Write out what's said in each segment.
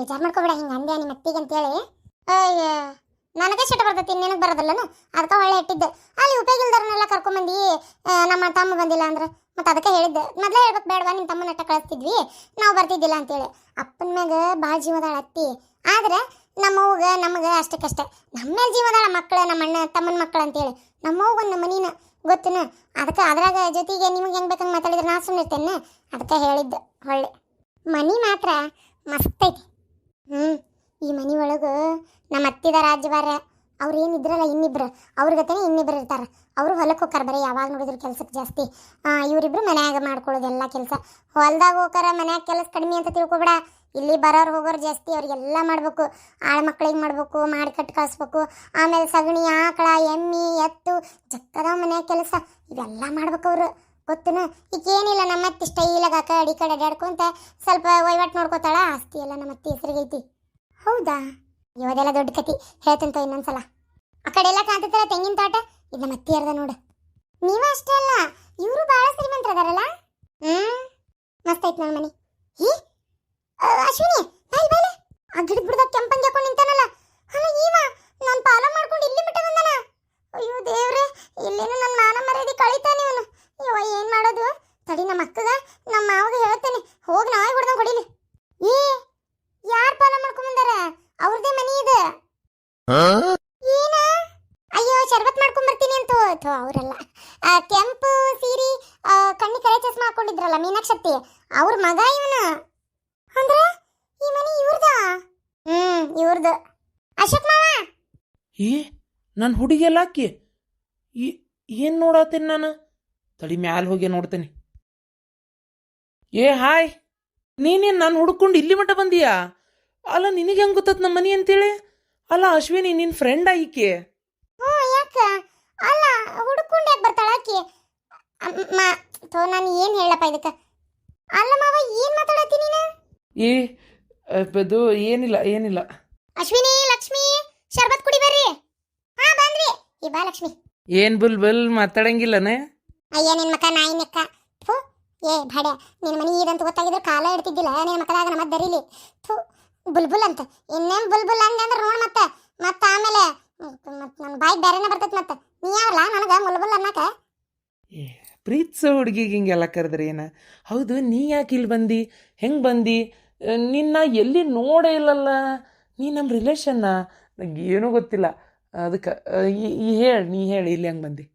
ಬೇಜಾರು ಮಾಡ್ಕೊಬೇಡ, ಹಿಂಗೆ ಅಂದೆ ನಿಮ್ಮ ಅತ್ತಿಗೆ ಅಂತೇಳಿ. ಅಯ್ಯ ನನಗೆ ಸಿಟ್ಟು ಬರ್ತೈತಿ, ನಿನಗೆ ಬರೋದಿಲ್ಲನು? ಅದಕ್ಕೆ ಹೊಳ್ಳೆ ಇಟ್ಟಿದ್ದೆ. ಅಲ್ಲಿ ಉಪಯೋಗ ಇಲ್ದಾರನ್ನೆಲ್ಲ ಕರ್ಕೊಂಬಂದು ನಮ್ಮ ತಮ್ಮ ಬಂದಿಲ್ಲ ಅಂದ್ರೆ ಮತ್ತೆ ಅದಕ್ಕೆ ಹೇಳಿದ್ದೆ. ಮೊದಲೇ ಹೇಳ್ಬೇಕು ಬೇಡವಾ, ನಿಮ್ಮ ತಮ್ಮನ ಅಟ್ಟ ಕಳಿಸ್ತಿದ್ವಿ, ನಾವು ಬರ್ತಿದ್ದಿಲ್ಲ ಅಂತೇಳಿ. ಅಪ್ಪನ ಮ್ಯಾಗ ಭಾಳ ಜೀವದಾಳ ಅತ್ತಿ, ಆದ್ರೆ ನಮ್ಮವ್ಗೆ ನಮಗೆ ಅಷ್ಟಕ್ಕಷ್ಟೇ. ನಮ್ಮ ಮೇಲೆ ಜೀವದಾಳ ಮಕ್ಕಳು, ನಮ್ಮ ಅಣ್ಣ ತಮ್ಮನ ಮಕ್ಕಳು ಅಂತೇಳಿ. ನಮ್ಮವ್ಗೆ ಒಂದು ಮನಿನ ಗೊತ್ತೇನು? ಅದಕ್ಕೆ ಅದ್ರಾಗ ಜೊತೆಗೆ ನಿಮಗೆ ಹೆಂಗೆ ಬೇಕಂಗೆ ಮಾತಾಡಿದ್ರೆ ನಾ ಸುಮ್ಮನಿರ್ತೇನೆ. ಅದಕ್ಕೆ ಹೇಳಿದ್ದೆ. ಹೊಳ್ಳೆ ಮನಿ ಮಾತ್ರ ಮಸ್ತ್ ಐತಿ. ಈ ಮನಿ ಒಳಗೆ ನಮ್ಮ ಅತ್ತಿದ ರಾಜ್ಯವಾರ ಅವ್ರು ಏನಿದ್ರಲ್ಲ ಇನ್ನಿಬ್ರು, ಅವ್ರ ಗತೆನೇ ಇನ್ನಿಬ್ರು ಇರ್ತಾರೆ. ಅವರು ಹೊಲಕ್ಕೆ ಹೋಗ್ತಾರೆ, ಬರೀ ಯಾವಾಗ ನೋಡಿದ್ರು ಕೆಲ್ಸಕ್ಕೆ ಜಾಸ್ತಿ. ಇವರಿಬ್ರು ಮನ್ಯಾಗ ಮಾಡ್ಕೊಳ್ಳೋದೆಲ್ಲ ಕೆಲಸ. ಹೊಲ್ದಾಗ ಹೋಗಾರ ಮನ್ಯಾಗ ಕೆಲಸ ಕಡಿಮೆ ಅಂತ ತಿಳ್ಕೊಬೇಡ. ಇಲ್ಲಿ ಬರೋರು ಹೋಗೋರು ಜಾಸ್ತಿ, ಅವ್ರಿಗೆಲ್ಲ ಮಾಡ್ಬೇಕು. ಆಳ ಮಕ್ಳಿಗೆ ಮಾಡ್ಬೇಕು, ಮಾಡಿ ಕಟ್ಟು ಕಳಿಸ್ಬೇಕು. ಆಮೇಲೆ ಸಗಣಿ ಆಕಳ ಎಮ್ಮಿ ಎತ್ತು ಜಕ್ಕದ ಮನ್ಯಾಗ ಕೆಲಸ ಇವೆಲ್ಲ ಮಾಡ್ಬೇಕು ಅವರು, ಗೊತ್ತೇನು? ಈಗೇನಿಲ್ಲ, ನಮ್ಮ ಅತ್ತಿ ಸ್ಟೈಲಾಗ ಆ ಕಡೆ ಈ ಕಡೆ ಅಡ್ಯಾಡ್ಕೊಂತ ಸ್ವಲ್ಪ ವಹಿವಾಟು ನೋಡ್ಕೋತಾಳ. ಆಸ್ತಿ ಎಲ್ಲ ನಮ್ಮ ಅತ್ತಿ ಹೆಸರಿಗೈತಿ. ಹೌದಾ? ಇವದೆಲ್ಲ ದೊಡ್ಡ ಕತಿ, ಹೇಳ್ತಂತ ಇನ್ನೊಂದ್ಸಲ. ಆ ಕಡೆ ಎಲ್ಲ ಕಾಣ್ತೈತಲ್ಲ ತೆಂಗಿನ ತೋಟ, ಇದು ನಮ್ಮ ಅತ್ತಿ ಅರ್ಧ ನೋಡು. ನೀವ ಅಷ್ಟೇ ಅಲ್ಲ, ಇವರು ಭಾಳ ಶ್ರೀಮಂತರದಾರಲ್ಲ. ಮಸ್ತ್ ಐತಿ ನನ್ನ ಮನಿ. ಅಶ್ವಿನಿ ಬಾಯ್ ಬಾಯ್, ಆ ಗಿಡದ ಬಿಡದ ಕೆಂಪಂಗಿ ಹಾಕೊಂಡು ನಿಂತಾನಲ್ಲ, ಅಲ್ಲ ಈವ ನಾನು ಫಾಲೋ ಮಾಡ್ಕೊಂಡು ಇಲ್ಲಿ ಬಿಟ್ಟ ಬಂದಾನ. ಅಯ್ಯೋ ದೇವ್ರೆ, ಇಲ್ಲೇನು ನನ್ನ ಮಾನ ಮರ್ಯಾದೆ ಕಳೀತಾನೆ ಇವನು. ಅಯ್ಯೋ ಏನ್ ಮಾಡೋದು? ತಡಿ, ನಮ್ಮ ಅಕ್ಕಗ ನಮ್ಮ ಮಾವಗೆ ಹೇಳ್ತೇನೆ, ಹೋಗಿ ನಾಯಿ ಹೊಡೆದಂಗೆ ಹೊಡಿಲಿ. ಯಾರು ಫಾಲೋ ಮಾಡ್ಕೊಂಡ್ ಬಂದಾರ? ಅವ್ರದೇ ಮನಿ ಇದೆ. ಏನ? ಅಯ್ಯೋ ಶರ್ಬತ್ ಮಾಡ್ಕೊಂಡ್ ಬರ್ತೀನಿ ಅಂತ. ಅವರಲ್ಲ, ಕೆಂಪು ಸೀರಿ ಕಣ್ಣಿ ಕರೆ ಚಸ್ಮಾ ಹಾಕೊಂಡಿದ್ರಲ್ಲ ಮೀನಾಕ್ಷಿ, ಅವ್ರ ಮಗ ಇವನು. ಅಂದ್ರೆ ಈ ಮನಿ ಇವ್ರದ? ಇವ್ರದ್ದು. ಅಶೋಕ್ ಮಾವ, ನನ್ನ ಹುಡುಗಿಯಲ್ಲ ಆಕಿ. ಏನು ನೋಡತ್ತೀನಿ ನಾನು? ತಡಿ ಮ್ಯಾಲ ಹೋಗಿ ನೋಡ್ತೇನೆ. ಹಾಯ್, ನೀನೇನು ನಾನು ಹುಡ್ಕೊಂಡು ಇಲ್ಲಿ ಮಟ್ಟ ಬಂದೀಯಾ? ಅಲ್ಲ ನಿನಗೆ ಹೆಂಗೆ ಗೊತ್ತತ್ ನಮ್ಮ ಮನಿ ಅಂತೇಳಿ? ಅಲ್ಲ ಅಶ್ವಿನಿ, ನಿನ್ನ ಫ್ರೆಂಡ್ ಆಯ್ಕೆ? ಯಾಕ? ಅಲ್ಲ ಹುಡ್ಕೊಂಡು ಯಾಕೆ ಬರ್ತಾಳ ಆಕಿ? ನಾನು ಏನು ಹೇಳಪ್ಪ ಇದಕ್ಕೆ? ಅಲ್ಲ ಮಾವ, ಏನು ಮಾತಾಡತ್ತಿ ನೀನು? ಅದು ಏನಿಲ್ಲ. ಅಶ್ವಿನಿ, ಲಕ್ಷ್ಮಿ, ಶರ್ಬತ್ ಕುಡಿ ಬರ್ರಿ. ಬಂದ್ವಿ. ಈ ಬಾ ಲಕ್ಷ್ಮಿ. ಏನ್ ಬುಲ್ ಮಾತಾಡಂಗಿಲ್ಲನೆ? ಅಯ್ಯ ನಿನ್ ಮಕ್ಕ ನಾಯಿ ನೆಕ್ಕ. ಭಾಡ್ಯ, ನಿನ್ನ ಮನಿ ಇದಂತ ಗೊತ್ತಾಗಿದ್ರೆ ಕಾಲ ಇಡ್ತಿದ್ದಿಲ್ಲ ನಿನ್ನ ಮಕ್ಕದಾಗ. ನಮ್ಮ ದರಿಲಿ ಬುಲ್ಬುಲ್ ಅಂತ ಇನ್ನೇನು ಬುಲ್ಬುಲ್ ಅಂದೆ ಅಂದ್ರೆ ನೋಡ್. ಮತ್ತೆ ಆಮೇಲೆ ನನ್ನ ಬಾಯಿ ಬೇರೆನೇ ಬರ್ತೈತಿ. ಮತ್ತೆ ನೀ ಯಾವಲ್ಲ ನನಗೆ ಮುಲ್ಬುಲ್ ಅನ್ನಕ? ಪ್ರೀತ್ಸೋ ಹುಡುಗಿಗೆ ಹಿಂಗೆಲ್ಲ ಕರೆದ್ರಿ ಏನ? ಹೌದು, ನೀ ಯಾಕೆ ಇಲ್ಲಿ ಬಂದಿ? ಹೆಂಗೆ ಬಂದಿ? ನಿನ್ನ ಎಲ್ಲಿ ನೋಡೇ ಇಲ್ಲಲ್ಲ. ನೀ ನಮ್ಮ ರಿಲೇಷನ್ನ, ನಂಗೆ ಏನೂ ಗೊತ್ತಿಲ್ಲ. ಅದಕ್ಕೆ ನೀ ಹೇಳಿ ಇಲ್ಲಿ ಹೆಂಗೆ ಬಂದಿ?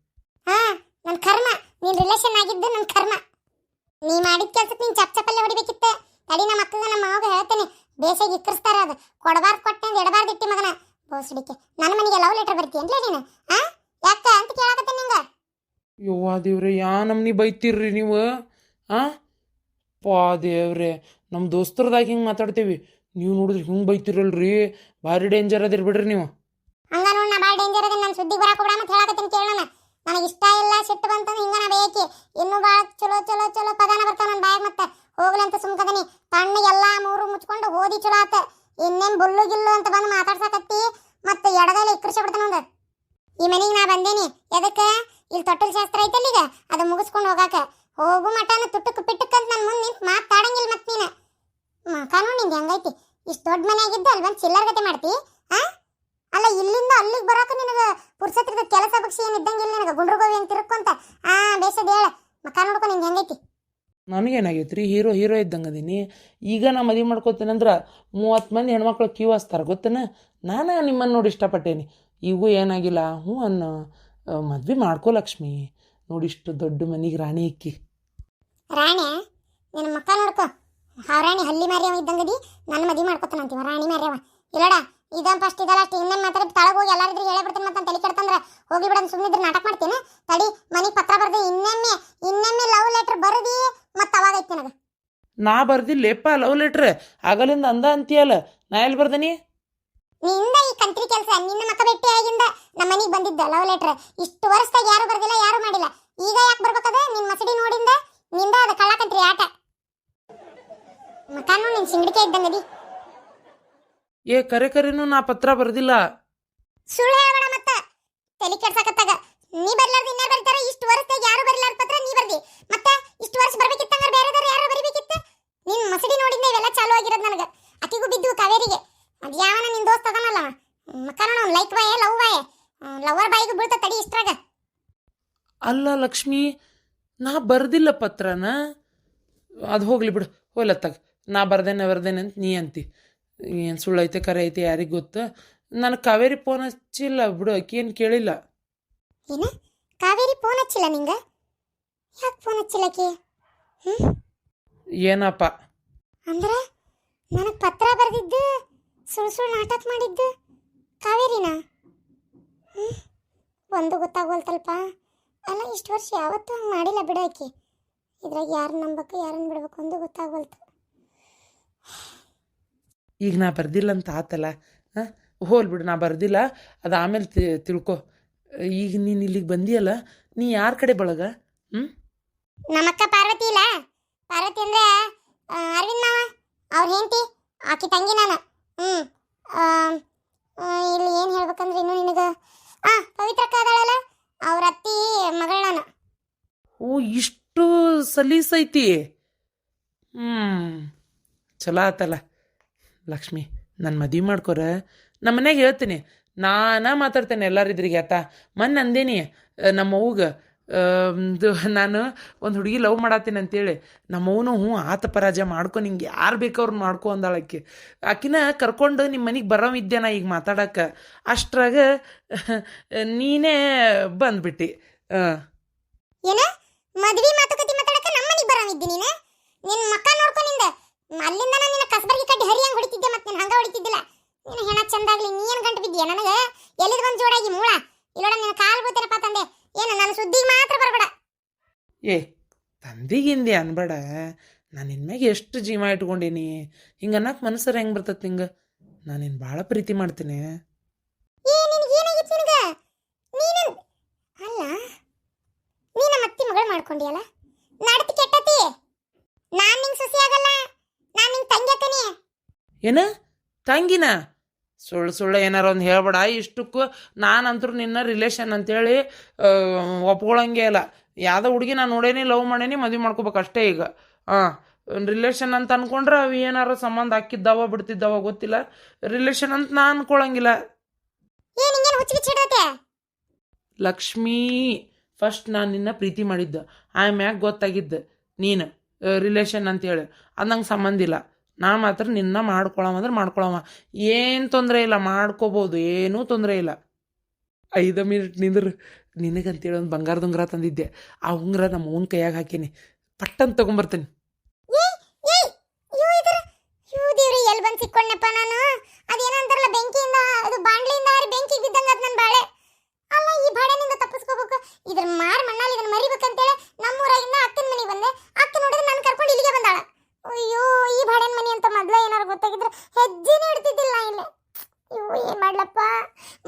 ನನ್ನ ಕರ್ಮ, ನೀನು ರಿಲೇಷನ್ ಆಗಿದ್ದು ನನ್ನ ಕರ್ಮ. ನೀ ಮಾಡಿದ ಕೆಲ್ಸಕ್ಕೆ ನೀನು ಚಪ್ಪಲ್ಲೇ ಹೊಡಿಬೇಕಿತ್ತೆ. ತಡಿ, ನಮ್ಮ ಅಕ್ಕಗ ನಮ್ಮ ಮಾವಾಗ ಹೇಳ್ತೇನೆ, ಬೇಸಾಗಿ ಇಕ್ಕರಿಸ್ತಾರ. ಅದು ಕೊಡಬಾರ್ದು ಕೊಟ್ಟೆ ಅಂತ ಎಡಬಾರ್ದು ಇಟ್ಟಿ ಮಗನ ಬೋಸ್ಡಿಕೆ. ನನ್ನ ಮನೆಗೆ ಲವ್ ಲೆಟರ್ ಬರ್ತೀಯನ್ಲೇ ನೀನು? ಯಾಕ ಅಂತ ಕೇಳಾಕತ್ತೆ ನಿಂಗೆ. ಯವ್ವಾ ದೇವ್ರೆ, ನಮ್ನಿ ಬೈತೀರ್ರಿ ನೀವು? ದೇವ್ರೆ, ನಮ್ಮ ದೋಸ್ತರದಾಗ ಹಿಂಗೆ ಮಾತಾಡ್ತೀವಿ, ನೀವು ನೋಡಿದ್ರೆ ಹಿಂಗೆ ಬೈತಿರಲ್ರಿ. ಭಾರಿ ಡೇಂಜರ್ ಅದಿರ್ ಬಿಡ್ರಿ ನೀವು. ಹಂಗ ನೋಡಿ, ನಾ ಭಾಳ ಡೇಂಜರ್ ಅದ. ನನ್ನ ಸುದ್ದಿಗೆ ಬರಾಕ ಬಿಡ ಅಂತ ಹೇಳಾಕತ್ತೀನಿ ಕೇಳೋಣ. ನನಗೆ ಇಷ್ಟ ಇಲ್ಲ, ಸಿಟ್ಟು ಬಂತಂದ್ರೆ ಹಿಂಗ ನಾ ಬೇಕಿ. ಇನ್ನೂ ಭಾಳ ಚಲೋ ಚಲೋ ಚಲೋ ಪದಾನ ಬರ್ತಾವ ನನ್ನ ಬಾಯಾಗ. ಮತ್ತೆ ಹೋಗ್ಲಿ ಅಂತ ಸುಮ್ಕದನಿ. ತಣ್ಣಗೆಲ್ಲ ಮೂರು ಮುಚ್ಕೊಂಡು ಓದಿ ಚಲೋ ಆತ. ಇನ್ನೇನು ಬುಲ್ಲು ಗಿಲ್ಲು ಅಂತ ಬಂದು ಮಾತಾಡ್ಸಕತ್ತಿ, ಮತ್ತೆ ಎಡಗೈಲಿ ಇಕ್ಕರಿಸಿ ಬಿಡ್ತಾನ ಒಂದು. ಈ ಮನೆಗೆ ನಾ ಬಂದೇನಿ ಎದಕ್ಕೆ? ಇಲ್ಲಿ ತೊಟ್ಟಲ್ ಶಾಸ್ತ್ರ ಐತಲ್ಲ ಈಗ, ಅದು ಮುಗಿಸ್ಕೊಂಡು ಹೋಗಾಕ. ಹೋಗು ಮಟನ ತುಟ್ಟಕ್ಕೆ ಪಿಟ್ಟಕ್ಕಂತ ನನ್ನ ಮುಂದೆ ನಿಂತು ಮಾತಾಡಂಗಿಲ್ಲ. ಮತ್ತೆ ನೀನು ಕಾನೂನು ನಿಂಗೆ ಹೆಂಗೈತಿ? ಇಷ್ಟು ದೊಡ್ಡ ಮನೆ ಆಗಿದ್ದು ಅಲ್ಲಿ ಬಂದು ಚಿಲ್ಲರ್ ಗತೆ ಮಾಡ್ತಿ? ಅಲ್ಲ, ಇಲ್ಲಿಂದ ಅಲ್ಲಿಗೆ ಬರೋಕೆ ನಿನಗೆ ಪುರ್ಸತ್ರದ ಕೆಲಸ ಬಗ್ಸಿ ಏನು ಇದ್ದಂಗಿಲ್ಲ ನಿನಗೆ. ಗುಂಡ್ರಗೋವಿ ಅಂತ ತಿರ್ಕೊಂತ ಬೇಸದ ಹೇಳ ಮಕ್ಕ ನೋಡ್ಕೊ. ನಿಂಗೆ ಹೆಂಗೈತಿ? ನನಗೇನಾಗೈತೆ ರೀ, ಹೀರೋ ಇದ್ದಂಗೆ ಅದೀನಿ. ಈಗ ನಾ ಮದುವೆ ಮಾಡ್ಕೋತೀನಿ ಅಂದ್ರೆ 30 ಮಂದಿ ಹೆಣ್ಮಕ್ಳು ಕ್ಯೂ ಹಚ್ತಾರೆ, ಗೊತ್ತೇನ? ನಾನು ನಿಮ್ಮನ್ನು ನೋಡಿ ಇಷ್ಟಪಟ್ಟೇನಿ. ಈಗೂ ಏನಾಗಿಲ್ಲ, ಅನ್ನೋ ಮದ್ವೆ ಮಾಡ್ಕೋ ಲಕ್ಷ್ಮಿ. ನೋಡಿ ಇಷ್ಟು ದೊಡ್ಡ ಮನೆಗೆ ರಾಣಿ ಇಕ್ಕಿ. ರಾಣಿ? ನಿನ್ನ ಮಕ್ಕ ನೋಡ್ಕೊ. ರಾಣಿ ಹಲ್ಲಿ ಮಾರ್ಯವ ಇದ್ದಂಗದಿ. ನನ್ನ ಮದುವೆ ಮಾಡ್ಕೊತಾನಂತೀವ ರಾಣಿ ಮಾರ್ಯವ. ಇಲ್ಲಡ, ಇದನ್ ಫಸ್ಟ್ ಇದಲ್ಲ ಅಷ್ಟು. ಇನ್ನೇನು ಮಾತಾಡಿ ತಳಗ ಹೋಗಿ ಎಲ್ಲಾರಿದ್ರೆ ಹೇಳೇ ಬಿಡ್ತೀನಿ. ಮತ್ತೆ ತಲೆ ಕೆಡ್ತಂದ್ರೆ ಹೋಗಿ ಬಿಡೋದು. ಸುಮ್ಮನಿದ್ರೆ ನಾಟಕ ಮಾಡ್ತೀನಿ. ತಡಿ, ಮನೆಗೆ ಪತ್ರ ಬರ್ದೆ ಇನ್ನೊಮ್ಮೆ ಲವ್ ಲೆಟರ್ ಬರ್ದಿ. ಮತ್ತೆ ಅವಾಗ ಐತಿ ನನಗೆ. ನಾ ಬರ್ದಿಲ್ಲೇಪ್ಪ ಲವ್ ಲೆಟ್ರ್. ಆಗಲಿಂದ ಅಂತೀಯಲ್ಲ, ನಾ ಎಲ್ಲಿ ಬರ್ದನಿ? ನಿಂದ ಈ ಕಂತ್ರಿ ಕೆಲಸ. ನಿನ್ನ ಮಕ್ಕ ಭೇಟಿ ಆಗಿಂದ ನಮ್ಮ ಮನೆಗೆ ಬಂದಿದ್ದ ಲವ್ ಲೆಟರ್. ಇಷ್ಟು ವರ್ಷದಾಗ ಯಾರು ಬರ್ದಿಲ್ಲ, ಯಾರು ಮಾಡಿಲ್ಲ. ಈಗ ಯಾಕೆ ಬರ್ಬೇಕದ? ನಿನ್ನ ಮಸಡಿ ನೋಡಿಂದ ನಿಂದ ಅದು ಕಳ್ಳ ಕಂತ್ರಿ ಆಟ. ಮಕಾನು ನಿನ್ ಸಿಂಗಡಿಕೆ ಇದ್ದಂಗದಿ. ಕರೆನೂ ನಾ ಪತ್ರ ಬರ್ದಿಲ್ಲ. ಸುಳ್ಳು ಹೇಳಬೇಡ. ಮತ್ತೆ ತಲೆ ಕೆಡ್ಸಕತ್ತಾಗ ನೀ ಬರ್ಲಾರ್ದು ಇನ್ನಾರು ಬರ್ತಾರ? ಇಷ್ಟು ವರ್ಷದಾಗ ಯಾರು ಬರಲಾರ್ದ ಪತ್ರ ನೀ ಬರ್ದಿ. ಮತ್ತೆ ಇಷ್ಟು ವರ್ಷ ಬರ್ಬೇಕಿತ್ತಂಗಾರ ಬೇರೆದವ್ರು ಯಾರು ಬರಿಬೇಕಿತ್ತು. ನಿನ್ ಮಸಡಿ ನೋಡಿಂದ ಇವೆಲ್ಲ ಚಾಲು ಆಗಿರೋದು ನನಗೆ. ಆಕಿಗೂ ಬಿದ್ದು ಕಾವೇರಿಗೆ. ಅದು ಯಾವನ ನಿನ್ ದೋಸ್ತ ಅದನಲ್ಲ ಮಕ್ಕ ನೋಡ like boy love boy lover ಬಾಯಿಗೂ ಬೀಳ್ತ ತಡಿ ಇಷ್ಟ್ರಾಗ. ಅಲ್ಲ ಲಕ್ಷ್ಮಿ, ನಾ ಬರ್ದಿಲ್ಲ ಪತ್ರನ. ಅದು ಹೋಗ್ಲಿ ಬಿಡು, ಹೋಲತ್ತಾಗ ನಾ ಬರ್ದೇನೆ ಅಂತ ನೀ ಅಂತಿ. ಏನು ಸುಳ್ಳು ಐತೆ ಕರೆ ಐತೆ ಯಾರಿಗೆ ಗೊತ್ತು. ನನಗೆ ಕಾವೇರಿ ಫೋನ್ ಹಚ್ಚಿಲ್ಲ ಬಿಡು, ಆಕಿ ಏನು ಕೇಳಿಲ್ಲ. ಏನ ಕಾವೇರಿ ಫೋನ್ ಹಚ್ಚಿಲ್ಲ ನಿಂಗ? ಯಾಕೆ ಫೋನ್ ಹಚ್ಚಿಲ್ಲ ಆಕಿ? ಏನಪ್ಪ ಅಂದ್ರೆ ನನಗೆ ಪತ್ರ ಬರೆದಿದ್ದು ಸುಳ್ಳು ನಾಟಕ ಮಾಡಿದ್ದು ಕಾವೇರಿನಾ? ಒಂದು ಗೊತ್ತಾಗೋಲ್ತಲ್ಪ. ಅಲ್ಲ ಇಷ್ಟು ವರ್ಷ ಯಾವತ್ತೂ ಹಂಗೆ ಮಾಡಿಲ್ಲ ಬಿಡು ಆಕಿ. ಇದ್ರಾಗ ಯಾರನ್ನ ನಂಬಬೇಕು ಯಾರನ್ನ ಬಿಡ್ಬೇಕು ಒಂದು ಗೊತ್ತಾಗೋಲ್ತು. ಈಗ ನಾ ಬರ್ದಿಲ್ಲ ಅಂತ ಆತಲ್ಲ, ಹಾಂ ಹೋಲ್ ಬಿಡು, ನಾ ಬರ್ದಿಲ್ಲ ಅದು ಆಮೇಲೆ ತಿಳ್ಕೊ. ಈಗ ನೀನು ಇಲ್ಲಿಗೆ ಬಂದಿಯಲ್ಲ, ನೀ ಯಾರ ಕಡೆ ಬಳಗ? ನಮ್ಮಕ್ಕ ಪಾರ್ವತಿ ಇಲ್ಲ, ಪಾರ್ವತಿ ಅಂದ್ರೆ ಅರವಿಂದ್ ಮಾವ ಅವ್ರ ಹೆಂಡತಿ, ಆಕಿ ತಂಗಿ ನಾನು. ಇಲ್ಲಿ ಏನು ಹೇಳ್ಬೇಕಂದ್ರೆ ಇನ್ನು ನಿನಗೆ ಪವಿತ್ರಕ್ಕ ಅದಾಳಲ್ಲ ಅವ್ರ ಅತ್ತಿ ಮಗಳ ನಾನು. ಓ, ಇಷ್ಟು ಸಲೀಸೈತಿ. ಚಲೋ ಆತಲ್ಲ ಲಕ್ಷ್ಮಿ, ನನ್ನ ಮದುವೆ ಮಾಡ್ಕೊರ. ನಮ್ಮ ಮನೆಗೆ ಹೇಳ್ತೀನಿ, ನಾನು ಮಾತಾಡ್ತೇನೆ ಎಲ್ಲರಿದ್ರಿಗೆ ಆತ. ಮೊನ್ನೆ ಅಂದೇನಿ ನಮ್ಮವ್ಗೆ, ನಾನು ಒಂದು ಹುಡುಗಿ ಲವ್ ಮಾಡತ್ತೀನಿ ಅಂತೇಳಿ. ನಮ್ಮವನು ಹ್ಞೂ ಆತ ಪರಾಜಯ ಮಾಡ್ಕೊ, ನಿಂಗೆ ಯಾರು ಬೇಕವ್ರನ್ನ ಮಾಡ್ಕೊ ಅಂದಾಳಕ್ಕೆ. ಆಕಿನ ಕರ್ಕೊಂಡು ನಿಮ್ಮ ಮನೆಗೆ ಬರೋವಿದ್ದೆ ನಾ ಈಗ ಮಾತಾಡಕ್ಕೆ. ಅಷ್ಟ್ರಾಗ ನೀನೇ ಬಂದ್ಬಿಟ್ಟು. ಏನ ಮದ್ವಿ ಮಾತುಕತೆ ಮಾತಾಡಕ್ಕೆ ನಮ್ಮ ಮನೆಗೆ ಬರೋವಿದ್ದಿ ನೀನು? ನಿನ್ನ ಮಕ್ಕ ನೋಡ್ಕೊಂಡಿಂದ ಅಲ್ಲಿಂದ ನಾನು ನಿನ್ನ ಕಸಬರ್ಗಿ ಕಡ್ಡಿ ಹರಿಯಂಗೆ ಹೊಡಿತಿದ್ದೆ, ಮತ್ತೆ ನೀನು ಹಂಗೆ ಹೊಡಿತಿದ್ದಿಲ್ಲ. ನೀನು ಹೆಣ ಚಂದಾಗ್ಲಿ ನೀ ಏನು ಗಂಟು ಬಿದ್ದೀಯ ನನಗೆ? ಎಲ್ಲಿದ್ ಬಂದು ಜೋಡಾಗಿ ಮೂಳ ಇಲ್ಲೋಡ ನಿನ್ನ ಕಾಲು ಬೀಳ್ತೇನಪ್ಪ ತಂದೆ. ಏನು ನನ್ನ ಸುದ್ದಿಗೆ ಮಾತ್ರ ಬರಬೇಡ. ಏ ತಂದಿಗಿಂದಿ ಅನ್ಬೇಡ, ನಾನು ನಿನ್ನ ಮ್ಯಾಗೆ ಎಷ್ಟು ಜೀವ ಇಟ್ಕೊಂಡೀನಿ. ಹಿಂಗೆ ಅನ್ನಕ್ಕೆ ಮನಸ್ಸರ ಹೆಂಗೆ ಬರ್ತೈತೆ ನಿಂಗೆ? ನಾನು ನಿನ್ನ ಭಾಳ ಪ್ರೀತಿ ಮಾಡ್ತೀನಿ. ಏ ನಿನಗೆ ಏನಾಗಿತ್ತು ನಿನಗೆ? ನೀನು ಅಲ್ಲ ನೀನ ಮತ್ತೆ ಮಗಳು ಮಾಡ್ಕೊಂಡಿಯಲ್ಲ, ನಡತಿ ಕೆಟ್ಟತಿ. ನಾನು ನಿಂಗೆ ಸೊಸೆ ಆಗಲ್ಲ, ನಾನು ನಿಂಗೆ ತಂಗಿ ಅಕ್ಕನಿ. ಏನ ತಂಗಿನ? ಸುಳ್ಳು ಏನಾರ ಒಂದು ಹೇಳ್ಬೇಡ. ಇಷ್ಟಕ್ಕೂ ನಾನಂತರೂ ನಿನ್ನ ರಿಲೇಷನ್ ಅಂತೇಳಿ ಒಪ್ಕೊಳ್ಳಂಗೆ ಇಲ್ಲ. ಯಾವುದೋ ಹುಡುಗಿ ನಾನು ನೋಡೇನಿ, ಲವ್ ಮಾಡೇನಿ, ಮದುವೆ ಮಾಡ್ಕೋಬೇಕು ಅಷ್ಟೇ. ಈಗ ರಿಲೇಷನ್ ಅಂತ ಅಂದ್ಕೊಂಡ್ರೆ ಅವು ಏನಾರ ಸಂಬಂಧ ಹಾಕಿದ್ದಾವ ಬಿಡ್ತಿದ್ದಾವ ಗೊತ್ತಿಲ್ಲ. ರಿಲೇಷನ್ ಅಂತ ನಾನು ಅನ್ಕೊಳಂಗಿಲ್ಲ. ಲಕ್ಷ್ಮೀ, ಫಸ್ಟ್ ನಾನು ನಿನ್ನ ಪ್ರೀತಿ ಮಾಡಿದ್ದೆ, ಆಮ್ಯಾಗ ಗೊತ್ತಾಗಿದ್ದೆ ನೀನು ರಿಲೇಷನ್ ಅಂತೇಳಿ. ಅದು ನಂಗೆ ಸಂಬಂಧ ಇಲ್ಲ. ನಾ ಮಾತ್ರ ನಿನ್ನ ಮಾಡ್ಕೊಳವಂದ್ರೆ ಮಾಡ್ಕೊಳವ, ಏನು ತೊಂದರೆ ಇಲ್ಲ, ಮಾಡ್ಕೋಬೋದು, ಏನೂ ತೊಂದರೆ ಇಲ್ಲ. 5 ಮಿನಿಟ್ ನಿಂದ್ರೆ ನಿನಗಂತೇಳಿ ಒಂದು ಬಂಗಾರದ ಉಂಗುರ ತಂದಿದ್ದೆ. ಆ ಉಂಗುರ ನಮ್ಮ ಅವ್ನ ಕೈಯಾಗ ಹಾಕೀನಿ, ಪಟ್ಟಂತ ತೊಗೊಂಬರ್ತೀನಿ. ಎಲ್ಲಿ ಬಂದು ಸಿಕ್ಕೊಂಡಪ್ಪ ನಾನು? ಅದೇನಂತಾರಲ್ಲ ಬೆಂಕಿಯಿಂದ, ಅದು ಬಾಂಡ್ಲಿಯಿಂದ ಹಾರಿ ಬೆಂಕಿಗೆ ಬಿದ್ದಂಗ ಅದು ನನ್ನ ಬಾಳೆ. ಅಲ್ಲ ಈ ಬಾಳೆನಿಂದ ತಪ್ಪಿಸ್ಕೋಬೇಕು, ಇದ್ರ ಮಾರ್ ಮಣ್ಣಲ್ಲಿ ಇದನ್ನ ಮರಿಬೇಕಂತೇಳಿ ನಮ್ಮೂರಾಗಿಂದ ಅಕ್ಕನ ಮನೆಗೆ ಬಂದೆ. ಅಕ್ಕ ನೋಡಿದ್ರೆ ನಾನು ಕರ್ಕೊಂಡು ಇಲ್ಲಿಗೆ ಬಂದಾಳ. ಅಯ್ಯೋ ಈ ಬಾಳೆನ ಮನೆ ಅಂತ ಮೊದ್ಲ ಏನಾರು ಗೊತ್ತಾಗಿದ್ರೆ ಹೆಜ್ಜೆನೇ ಇಡ್ತಿದ್ದಿಲ್ಲ ಇಲ್ಲಿ. ಇವು ಏನ್ ಮಾಡ್ಲಪ್ಪ,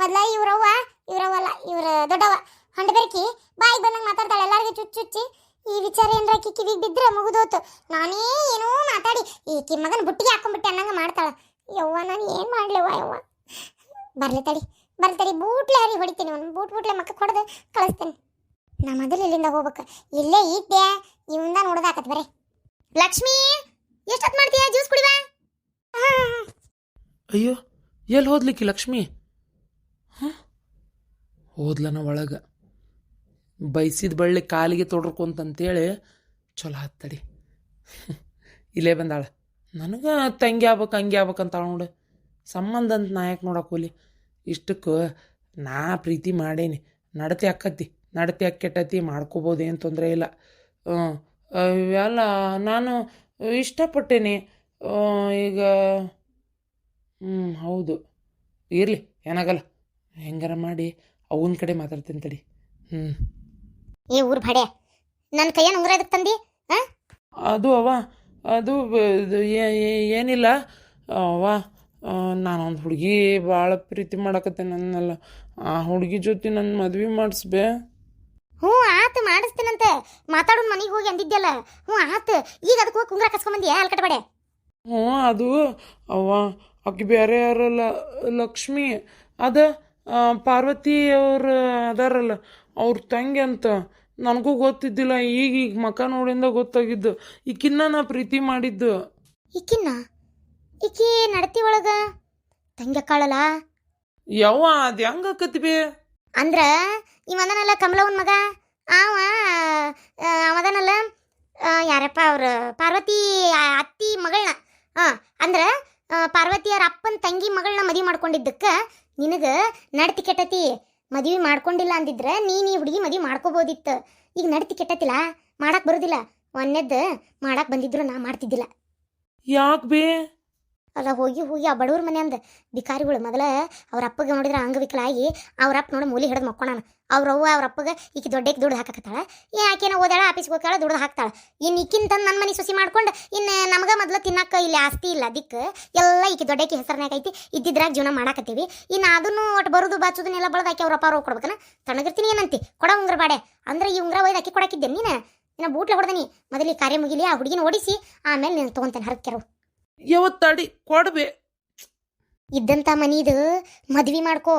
ಮೊದ್ಲ ಇವ್ರವಲ್ಲ ಇವ್ರ ದೊಡ್ಡವ ಹೊಂಡಬೆರಕಿ ಬಾಯಿ ಬಂದಂಗೆ ಮಾತಾಡ್ತಾಳೆ ಎಲ್ಲರಿಗೂ ಚುಚ್ಚಿ. ಈ ವಿಚಾರ ಏನ್ರ ಆಕಿ ಕಿವಿಗೆ ಬಿದ್ದರೆ ಮುಗಿದೋತು. ನಾನೇ ಏನೋ ಮಾತಾಡಿ ಈಕಿ ಮಗನ ಬುಟ್ಟಿಗೆ ಹಾಕೊಂಡ್ಬಿಟ್ಟೆ ಅನ್ನಂಗೆ ಮಾಡ್ತಾಳೆ. ಯವ್ವ ನಾನು ಏನು ಮಾಡ್ಲಿವ ಯವ್ವ. ಬರ್ಲಿ ತಡಿ ಬೂಟ್ಲೆ ಹರಿ ಹೊಡಿತೀನಿ. ಒಂದು ಬೂಟ್ಲೆ ಮಕ್ಕ ಹೊಡೆದು ಕಳಿಸ್ತೇನೆ. ನಾ ಮೊದಲು ಇಲ್ಲಿಂದ ಹೋಗ್ಬೇಕು. ಇಲ್ಲೇ ಇದ್ದೆ ಇವಂದ ನೋಡ್ದಾಕತ್ ಬರೀ. ಲಕ್ಷ್ಮಿ ಎಷ್ಟೊತ್ತು ಮಾಡ್ತೀಯ? ಜ್ಯೂಸ್ ಕುಡಿವಾ? ಅಯ್ಯೋ ಎಲ್ಲಿ ಹೋದ್ಲಿಕ್ಕಿ ಲಕ್ಷ್ಮಿ? ಹೋದ್ಲನ ಒಳಗೆ. ಬೈಸಿದ ಬಳ್ಳಿ ಕಾಲಿಗೆ ತೊಡ್ರಕೊಂತಂತೇಳಿ ಚಲೋ ಹತ್ತಡಿ ಇಲ್ಲೇ ಬಂದಾಳ. ನನಗೆ ತಂಗಿ ಆಗ್ಬೇಕು ಹಂಗೆ ಆಗ್ಬೇಕಂತ ನೋಡು. ಸಂಬಂಧ ಅಂತ ನಾ ಯಾಕೆ ನೋಡಕ್ಕೆ ಹೋಲಿ? ಇಷ್ಟಕ್ಕೂ ನಾ ಪ್ರೀತಿ ಮಾಡೇನಿ, ನಡತೆ ಅಕ್ಕತಿ, ನಡತೆ ಅಕ್ಕೆಟ್ಟತಿ, ಮಾಡ್ಕೋಬೋದು, ಏನು ತೊಂದರೆ ಇಲ್ಲ. ಅಲ್ಲ ನಾನು ಇಷ್ಟಪಟ್ಟೇನಿ ಈಗ. ಹೌದು, ಇರಲಿ, ಏನಾಗಲ್ಲ. ಹೆಂಗಾರ ಮಾಡಿ ಅವನ ಕಡೆ ಮಾತಾಡ್ತೀನಿ ತಡಿ. ಏ ಊರು ಭಾಡೆ, ನನ್ನ ಕೈಯನ್ನು ಉಂಗುರ ಇದಕ್ಕೆ ತಂದಿ? ಅದು ಅದು ಏನಿಲ್ಲ ಅವ್ವ, ನಾನೊಂದು ಹುಡುಗಿ ಭಾಳ ಪ್ರೀತಿ ಮಾಡಕತ್ತೆ ನನ್ನಲ್ಲ. ಆ ಹುಡುಗಿ ಜೊತೆ ನನ್ನ ಮದ್ವೆ ಮಾಡಿಸ್ಬೇ. ಹ್ಞೂ ಆತು, ಮಾಡಿಸ್ತೇನಂತೆ. ಮಾತಾಡೋಣ ಮನೆಗೆ ಹೋಗಿ ಅಂದಿದ್ದೆಲ್ಲ. ಹ್ಞೂ ಆತು, ಈಗ ಅದಕ್ಕೆ ಹೋಗಿ ಉಂಗುರ ಕಸ್ಕೊಂಬಂದಿಯಾ ಅಲ್ಕಟಬೇಡೆ? ಹ್ಞೂ ಅದು ಅವ್ವ, ಆಕೆ ಬೇರೆ ಯಾರಲ್ಲ, ಲಕ್ಷ್ಮಿ ಅದ ಪಾರ್ವತಿ ಅವ್ರು ಅದಾರಲ್ಲ ಅವ್ರ ತಂಗಿ ಅಂತ. ನನಗೂ ಗೊತ್ತಿದ್ದಿಲ್ಲ, ಈಗ ಮಕ ನೋಡಿಂದ ಗೊತ್ತಾಗಿದ್ದು. ಈಕಿನ್ನ ನಾ ಪ್ರೀತಿ ಮಾಡಿದ್ದು. ಈಕಿನ್ನ ಈಕಿ ನಡತಿ ಒಳಗ ತಂಗ್ಯಕ್ಕಾಳಲ್ಲ. ಯವ್ವ ಅದು ಹೆಂಗೆ ಆಕತಿ ಬೇ? ಅಂದ್ರ ಇವನಲ್ಲ ಕಮಲವನ್ ಮಗ, ಅವ ಅವದನಲ್ಲ ಯಾರಪ್ಪ ಅವ್ರ ಪಾರ್ವತಿ ಅತ್ತಿ ಮಗಳನ್ನ. ಅಂದ್ರ ಪಾರ್ವತಿಯರ ಅಪ್ಪನ ತಂಗಿ ಮಗಳನ್ನ ಮದುವೆ ಮಾಡ್ಕೊಂಡಿದ್ದಕ್ಕೆ ನಿನಗ ನಡತಿ ಕೆಟ್ಟತಿ. ಮದುವೆ ಮಾಡ್ಕೊಂಡಿಲ್ಲ ಅಂದಿದ್ರ ನೀನು ಈ ಹುಡುಗಿ ಮದುವೆ ಮಾಡ್ಕೋಬೋದಿತ್ತು. ಈಗ ನಡತಿ ಕೆಟ್ಟತಿಲ್ಲ, ಮಾಡಕ್ ಬರೋದಿಲ್ಲ. ಒಂದೇದ್ದು ಮಾಡಕ್ ಬಂದಿದ್ರು ನಾ ಮಾಡ್ತಿದ್ದಿಲ್ಲ. ಯಾಕೆ ಬೇ? ಅಲ್ಲ ಹೋಗಿ ಆ ಬಡವ್ರ ಮನೆ ಅಂದ ಬಿಕಾರಿಗಳು ಮೊದಲ ಅವ್ರ ಅಪ್ಪಗೆ ನೋಡಿದ್ರೆ ಅಂಗವಿಕಲ ಆಗಿ ಅವ್ರ ಅಪ್ಪ ನೋಡಿ ಮೂಲಿ ಹಿಡಿದು ಮಕ್ಕೋಣ. ಅವ್ರವ್ವ ಅವ್ರ ಅಪ್ಪಗೆ ಈಕಿ ದೊಡ್ಡಕ್ಕೆ ದುಡ್ಡು ಹಾಕಕತ್ತಾಳ. ಆಕೆನ ಓದಾಳ, ಆಫೀಸ್ಗೆ ಹೋಗ್ತಾಳ, ದುಡ್ದು ಹಾಕ್ತಾಳ. ಇನ್ನು ಈಕಿನ ತಂದು ನನ್ನ ಮನೆ ಸೊಸಿ ಮಾಡ್ಕೊಂಡು ಇನ್ನು ನಮಗೆ ಮೊದಲು ತಿನ್ನಕ್ಕೆ ಇಲ್ಲಿ ಆಸ್ತಿ ಇಲ್ಲ, ದಿಕ್ಕು ಎಲ್ಲ ಈಕಿ ದೊಡ್ಡಕ್ಕೆ ಹೆಸರನಾಗ ಐತಿ. ಇದ್ದಿದ್ರಾಗ ಜೀವನ ಮಾಡಾಕತ್ತೀವಿ. ಇನ್ನು ಅದನ್ನು ಒಟ್ಟು ಬರೋದು ಬಾಚೋದನ್ನೆಲ್ಲ ಬಳದು ಆಕೆ ಅವ್ರ ಅಪ್ಪ ಅವ್ರು ಕೊಡ್ಬೇಕನ. ತಣ್ಣಗಿರ್ತೀನಿ ಏನಂತಿ ಕೊಡ ಉಂಗ್ರ ಬಾಡೆ ಅಂದ್ರೆ ಈ ಉಂಗ್ರ ಒಯ್ದು ಆಕಿ ಕೊಡಾಕಿದ್ದೆ ನೀನು. ಇನ್ನು ಬೂಟ್ಲೆ ಹೊಡೆದನಿ ಮೊದಲಿಗೆ ಕಾರ್ಯ ಮುಗಿಲಿ, ಆ ಹುಡುಗಿನ ಓಡಿಸಿ ಆಮೇಲೆ ನೀನು ತೊಗೊಂತೇನೆ ಹರಕೆರು. ಯಾವತ್ತಾಡಿ ಕೊಡ್ಬೇ? ಇದ್ದಂಥ ಮನೀದು ಮದ್ವಿ ಮಾಡ್ಕೋ.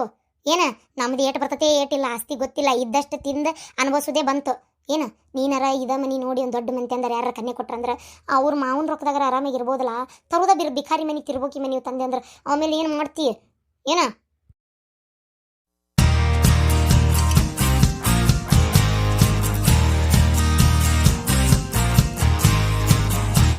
ಏನ ನಮ್ದು ಏಟ್ ಬರ್ತತೆ ಏಟಿಲ್ಲ ಆಸ್ತಿ ಗೊತ್ತಿಲ್ಲ, ಇದ್ದಷ್ಟು ತಿಂದು ಅನುಭವಿಸೋದೇ ಬಂತು. ಏನು ನೀನಾರ ಇದ ಮನಿ ನೋಡಿ ಒಂದು ದೊಡ್ಡ ಮಂತೆ ಅಂದ್ರೆ ಯಾರ ಕನ್ಯೆ ಕೊಟ್ರಂದ್ರೆ ಅವ್ರ ಮಾವನ ರೊಕ್ಕದಾಗ ಆರಾಮಾಗಿ ಇರ್ಬೋದಲ್ಲ. ತರುದ ಬಿಖಾರಿ ಮನೆ ತಿರ್ಬೋಕಿ ಮನೆ ತಂದೆ ಅಂದ್ರೆ ಆಮೇಲೆ ಏನು ಮಾಡ್ತಿ? ಏನ